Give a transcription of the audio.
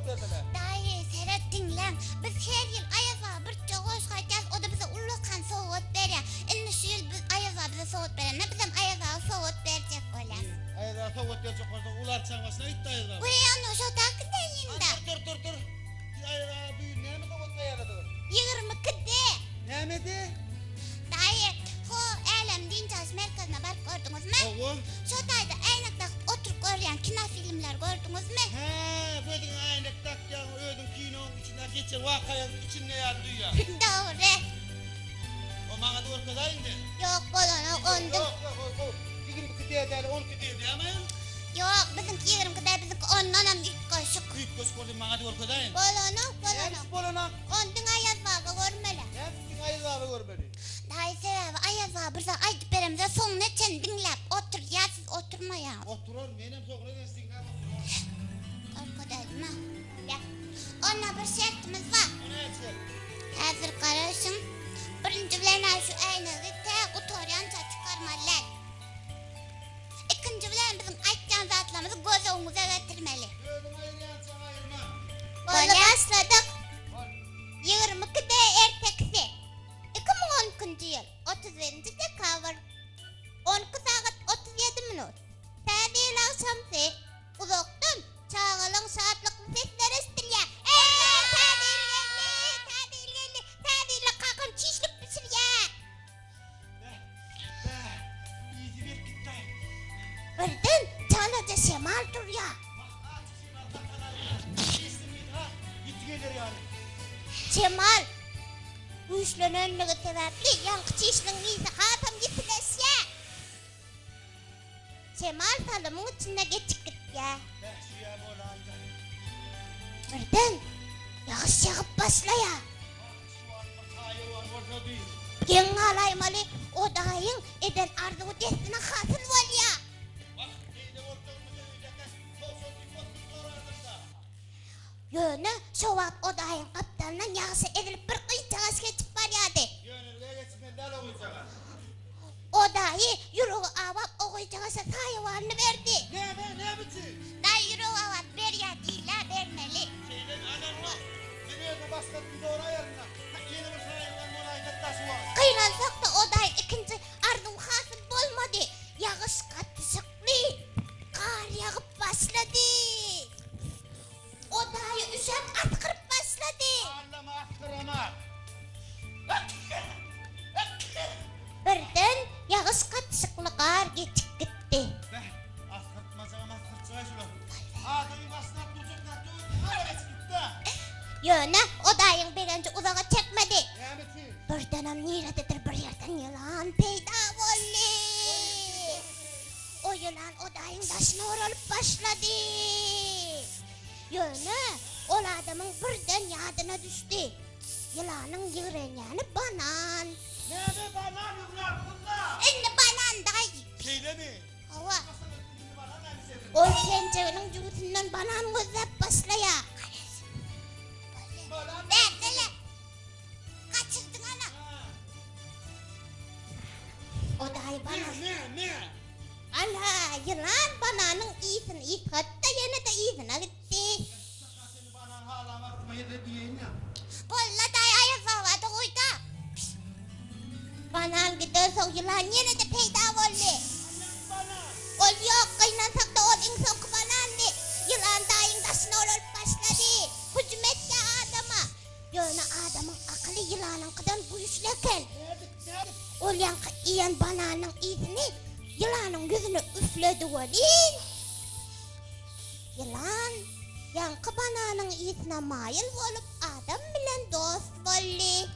dediler. Dayı seyrettin lan. Biz her yıl Ayaz'a bir çoğuş kaçacağız. O da bize ulukan soğut veriyor. Şimdi şu yıl biz Ayaz'a bize soğut veriyor. Ne bizim Ayaz'a soğut verecek olan. Ayaz'a soğut verecek olsa ular çağmasına gitti Ayaz'a. Uyan o şu takı deyin de. Dur. Ayaz'a büyür ne mi soğut veriyor? 20 kıdı. Ne miydi? Dayı o Elem Dinçaş merkezine bak gördünüz mü? Oğul. Şu dayda aynakta oturup görüyen kino filmler gördünüz mü? He, böyle aynak takyan ödün kinonun içinden geçen vakayanın içinde yardı ya. Doğru. O bana doğru kadar indi. Yok bolana ondum. Yok. 20 kıtıya değil 10 kıtıya değil ama. Yok bizimki 20 kadar bizimki ondan hem ilk koşuk. Büyük göz gördüm bana doğru kadar indi. Bolana. Neymiş bolana? Ondun Ayaz bağı görmeli. Neymiş Ayaz'a abi görmeli? Dayı sebebi Ayaz bağı burada aydıp beremize sonunu için dinlep otur ya siz oturma ya. Oturur benim sokuna destek ne Korkudayım ha. Ya. Onunla bir şartımız var. O ne etsin? Hazır karışın. Birinci bilen şu aynalı te kutoryanca çıkarmalar. İkinci bilen bizim aytcan zatlarımızı göz önümüze getirmeli. Gördüm ayıryan sana ayırma. Böyle başladık. Var. 22'de erteksi. 2012 yıl 31. dekabr 12 saat 37 minut. Tadil akşamsı uzaktan çağılan saatlik sesler istiriyor. Tadil geldi. Tadil'le kalkın çişlik pişir ya. İyice bir gitti. Birden çalıcı Şemal dur ya. Şemal. Bu işlerin önüne sebepli yankı çişinin iyisi hatam gittiler ya. Şemal salımın içine geçip gitti ya. Birden yağış yağıp başla ya. Gen alaymalı o dayın eden ardığı destine hasıl var ya. Yönü şu vakit o dayın kaptanından yağışı edilip bir kıyıcağız geçip var ya de. O dayı yürüğü avat o kıyıcağıza sayıvarını verdi. Ne biçim? Dayı yürüğü avat ver ya değil la vermeli. Kıylansak da o dayı ikinci ardığı hasıl bulmadı. Yağış katışıklı. Kar yağıp başladı. O dayı üşep atkırıp başladı. Birden yağış katışıklı kar geçip gitti. Yöne o dayın birinci uzağa çekmedi. Birden hem nerededir bir yerden yılan peyda oldu. O yılan o dayın başına oralıp başladı. Yöne o adamın birden yadına düştü. Yılanın yığrenyanı banan. Şimdi banan dayı. Hava. O pencerenin cüvütünden banan gözlep başlaya. Dele. Kaçırdın ana. O dayı banan. Ala yılan bananın iyisini yıkattı da yine de iyisine gitti. Bolla dayı Ayaz havada koydu. Banan giderse yılan yine de peyda oldu. Ol yok kaynansak da ol insan banandı. Yılan dayın taşına olup başladı. Hücum etti adama. Yöne adamın akıllı yılanın kadar güçlüken. Ol yankı iyan bananın izini yılanın yüzünü üfledi olin. Yılan yankı bananın izine mayıl olup adam bilen dost oldu.